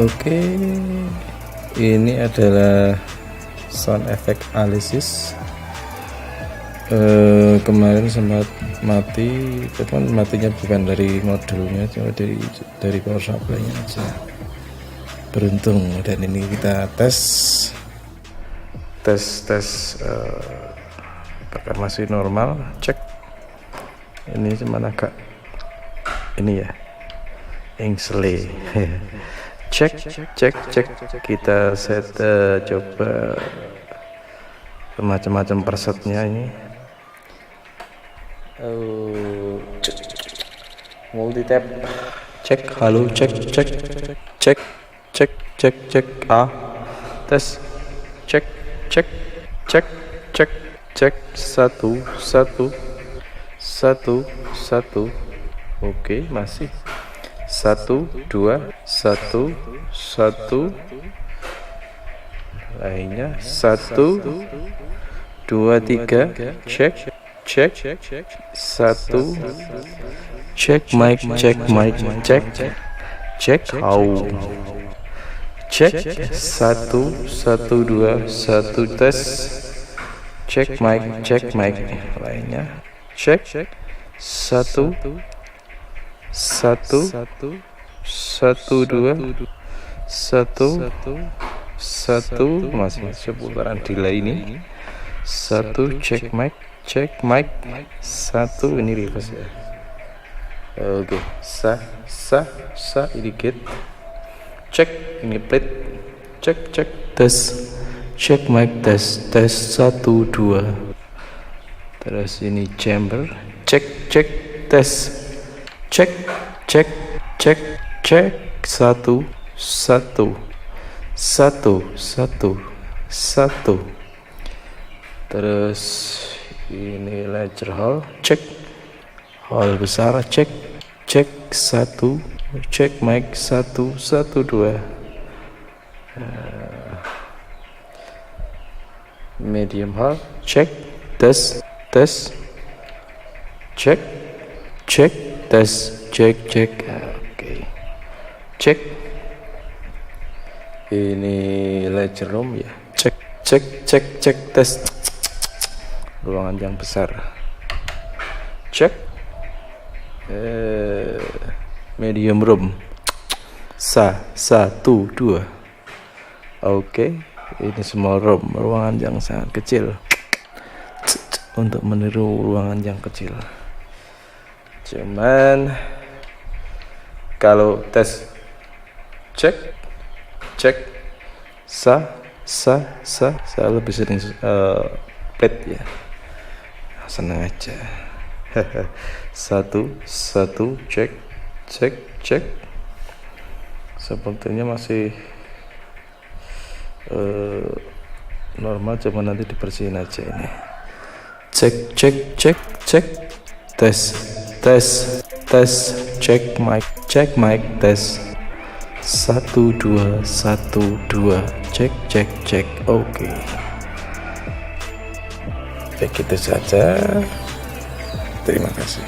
Oke, ini adalah sound effect Alesis. Kemarin sempat mati, cuman matinya bukan dari modulnya, cuma dari power supply-nya aja. Beruntung. Dan ini kita tes apakah masih normal. Cek ini cuman agak ini ya, engsele. cek kita set coba macam-macam presetnya ini. Multi tap, cek, halo, cek tes, cek satu. Oke, masih 1 2 1 lainnya 1 2 3 cek 1 cek mic cek how cek 1 2 1 tes cek mic lainnya cek 1 1 2 1 masih seputaran delay ini. 1 cek mic 1 ini reverse ya. Oke, ini gate, cek ini plate, cek tes, cek mic tes 1 2. Terus ini chamber, cek tes, cek 1 1. Terus ini ledger hall, cek hall besar, cek 1, cek mic 1 2. Medium hall, cek tes cek tes cek. Oke, cek ini ledger room ya, cek tes ruangan yang besar, cek medium room 1 2. Oke, ini small room, ruangan yang sangat kecil, untuk meniru ruangan yang kecil. Cuman kalau tes cek saya lebih sering plate ya, seneng aja. 1 cek sepertinya masih normal, cuma nanti dibersihin aja ini. Cek tes cek mic tes 1 2 cek. Oke, begitu saja, terima kasih.